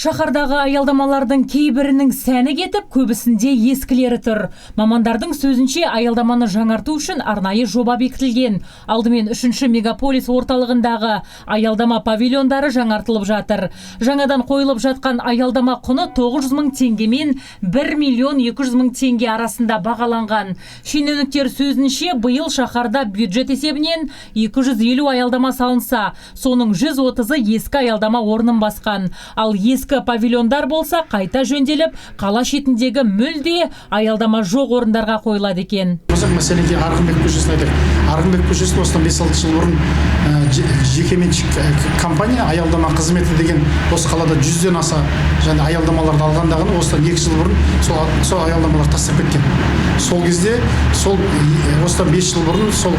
Шаһардағы аялдамалардың кейбірінің сәні кетіп, көбісінде ескілері тұр. Мамандардың сөзінше аялдаманы жаңарту үшін арнайы жоба бекітілген. Алдымен 3-ші мегаполис орталығындағы аялдама павильондары жаңартылып жатыр. Жаңадан қойылып жатқан аялдама құны 900 мың теңгемен 1 миллион 200 мың теңге арасында бағаланған. Шенеуніктер сөзінше биыл шаһарда бюджет есебінен 250 аялдама салынса, соның 130-ы ескі аялдама орнын басқан. Ал ескі павильондар болса қайта жөнделіп, қала шетіндегі мүлде аялдама жоқ орындарға қойылады екен. Мәселеге Арғынбек көшесін айтайық. Арғынбек көшесін осыдан 5-6 жыл бұрын жекеменшік компания аялдама қызметі деген осы қалада 100-ден аса және аялдамаларды алғандағын осыдан 2 жыл бұрын сол аялдамалар тастап кеткен. Сол кезде осыдан 5 жыл бұрын сол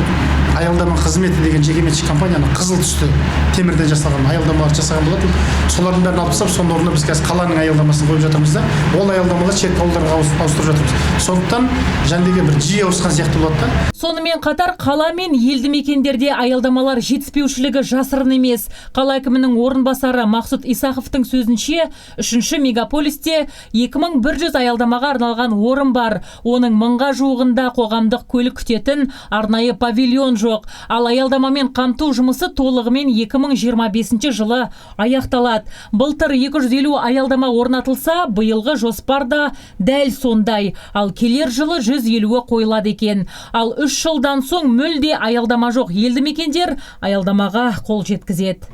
аялдама қызметі деген жекеменшік компанияны қызыл түсті темірден жасалған аялдамалар жасаған болатын. Солардың бәрін алып тастап, соның орнына біз қазір қаланың аялдамасын қойып жатырмыз да, ол аялдамалар шеткі ауылдарға ауыстырып жатырмыз. Сондықтан жәндегі бір жиі ауысқан сияқты болады да. Сонымен қатар қала мен елді мекендерде аялдамалар жетіспеушілігі жасырын емес. Қала әкімінің орынбасары Мақсұт Исақовтың сөзінше, 3-ші мегаполисте 2100 аялдамаға арналған орын бар. Оның 1000-ға жуығында қоғамдық көлік күтетін арнайы павильон жоқ. Ал аялдамамен қамту жұмысы толығымен 2025 жылы аяқталады. Былтыр 250 аялдама орнатылса, биылғы жоспарда дәл сондай. Ал келер жылы 150-і қойылады екен. Ал 3 жылдан соң мүлде аялдама жоқ елді мекендер аялдамаға қол жеткізеді.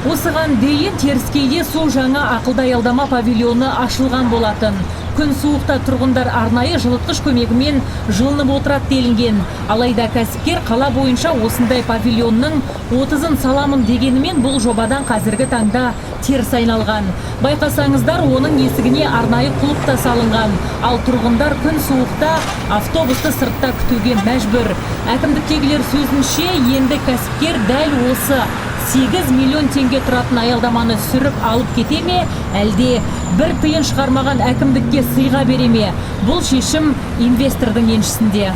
Осыған дейін Теріскейде су жаңа ақылды аялдама павильоны ашылған болатын. Күн суықта тұрғындар арнайы жылытқыш көмегімен жылынып отырады делінген. Алайда кәсіпкер қала бойынша осындай павильонның 30-ын саламын дегенімен бұл жобадан қазіргі таңда теріс айналған. Байқасаңыздар, оның есігіне арнайы құлып та салынған. Ал тұрғындар күн суықта автобусты сыртта күтуге мәжбүр. Әкімдіктегілер сөзінше, енді кәсіпкер дәл осы 8 миллион теңге тұратын аялдаманы сүріп алып кете ме, әлде бір тиын шығармаған әкімдікке сыйға бере ме? Бұл шешім инвестордың еншісінде.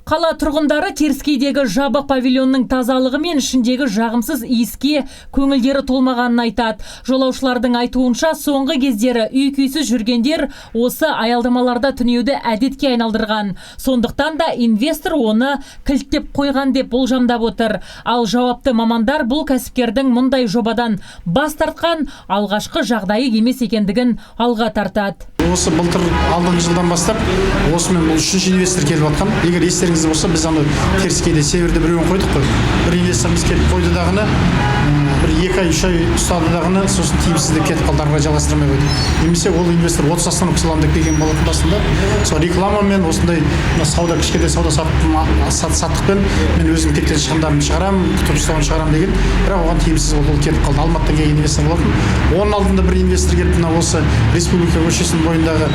Қала тұрғындары Теріскейдегі жабық павильонның тазалығы мен ішіндегі жағымсыз иіске көңілдері толмағанын айтады. Жолаушылардың айтуынша, соңғы кездері үй-күйсіз жүргендер осы аялдамаларда түнеуді әдетке айналдырған. Сондықтан да инвестор оны кілттеп қойған деп болжамдап отыр. Ал жауапты мамандар бұл кәсіпкердің мұндай жобадан бас тартқан алғашқы жағдайы емес екендігін алға тартады. Осы былтыр алдыңғы жылдан бастап осымен бұл 3-ші инвестор келіп жатқан. Егер естеріңіз болса, біз аны Теріскейде северде біреуін қойдық қой. Бір инвесторымыз келіп қойды дағыны, бір 2 ай 3 ай ұстады дағыны, сосын тиімсіздік кетіп қалды, ары қарай жалғастырмай қойды. Немесе ол инвестор 30 астанып саламын деп келген болатын басында. Сол рекламамен осындай сауда, кішкентай сауда саттықпен мен өзім кеткен шығындарымды шығарамын, күтіп ұстауын шығарамын деген. Бірақ оған тиімсіз ол кетіп қалды. Алматыдан келген инвестор болатын. Оның алдында бір инвестор келіп, мына осы Республика көшесінің бойындағы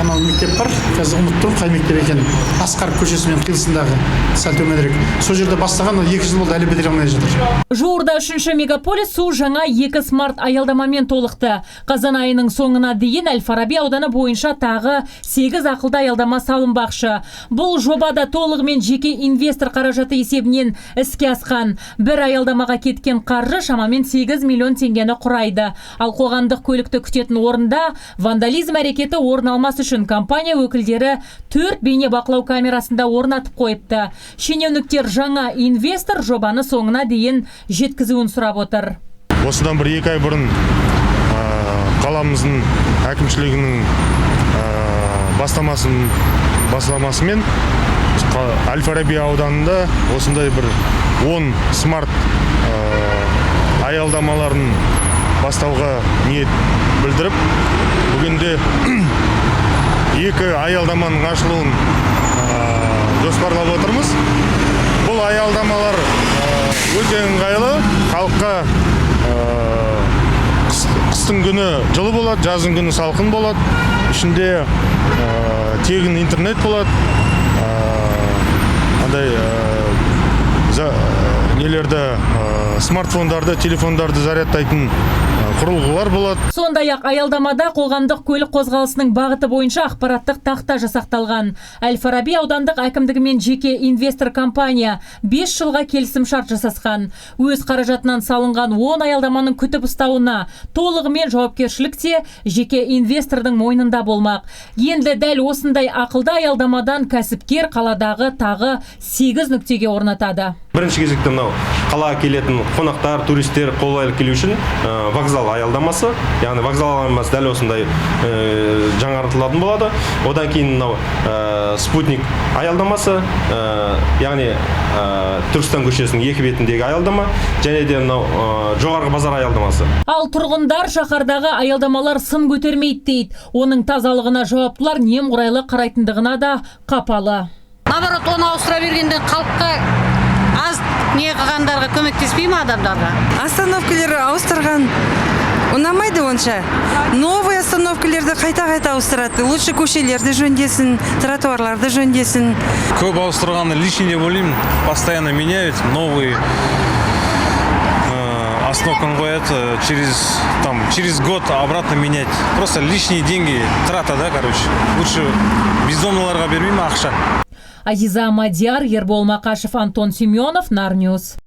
анау мектеп бар, қазір ұмыттым қай мектеп екенін. Асқаров көшесімен қиылысындағы сәл төменірек. Сол жерде бастаған 2 жыл болды, әлі бітіре алмай жатыр. Жуырда 3-ші мегаполис су жаңа 2 смарт аялдамамен толықты. Қазан айының соңына дейін Әл-Фараби ауданы бойынша тағы 8 ақылды аялдама салынбақшы. Бұл жобада толығымен жеке инвестор қаражаты есебінен іске асқан. Бір аялдамаға кеткен қаржы шамамен 8 миллион теңгені құрайды. Ал қоғамдық көлікті күтетін орында вандализм әрекеті орын алмас үшін компания өкілдері 4 бейне бақылау камерасында орнатып қойыпты. Шенеуніктер жаңа инвестор жобаны соңына дейін жеткізуін сұрап отыр. Осыдан бір 2 ай бұрын қаламыздың әкімшілігінің бастамасымен Әл-Фараби ауданында осындай бір 10 смарт аялдамаларын бастауға ниет білдіріп, бүгінде 2 аялдаманың ашылуын жоспарлап отырмыз. Бұл аялдамалар өте ыңғайлы, халыққа қыстың күні жылы болады, жаздың күні салқын болады. Ішінде тегін интернет болады. Андай нелерді смартфондарды, телефондарды зарядтайтын құрылғылар болады. Сондай-ақ аялдамада қоғамдық көлік қозғалысының бағыты бойынша ақпараттық тақта жасақталған. Әл-Фараби аудандық әкімдігімен жеке инвестор компания 5 жылға келісімшарт жасасқан. Өз қаражатынан салынған 10 аялдаманың күтіп ұстауына толығымен жауапкершілікте жеке инвестордың мойнында болмақ. Енді дәл осындай ақылды аялдамадан кәсіпкер қаладағы тағы 8 нүктеге орнатады. Бірінші кезекте мынау қалаға келетін қонақтар, туристер қолайлы келу үшін вокзал аялдамасы, яғни вокзал аялдамасы дәл осындай жаңартылатын болады. Одан кейін мынау спутник аялдамасы, яғни Түркістан көшесінің екі бетіндегі аялдама, және де мынау жоғарғы базар аялдамасы. Ал тұрғындар шаһардағы аялдамалар сын көтермейді дейді. Оның тазалығына жауаптылар немқұрайлы қарайтындығына да қапалы. Наоборот, оны ауыстыра бергенде халыққа аз не қылғандарға көмектеспей ме адамдарға? Остановкалер ауыстырған ұнамайды онша. Новый остановкалерді қайта-қайта ауыстырады. Лучше көшелерді жөндесін, тротуарларды жөндесін. Көп ауыстырғаны лишний деп ойлаймын. Постоянно меняют, новые остановканы қоят, через год обратно менять. Просто лишние деньги трата, да, короче. Лучше бездомныларға бермей ме ақша? Азиза Мадияр, Ербол Мақашев, Антон Семенов, Нарньюз.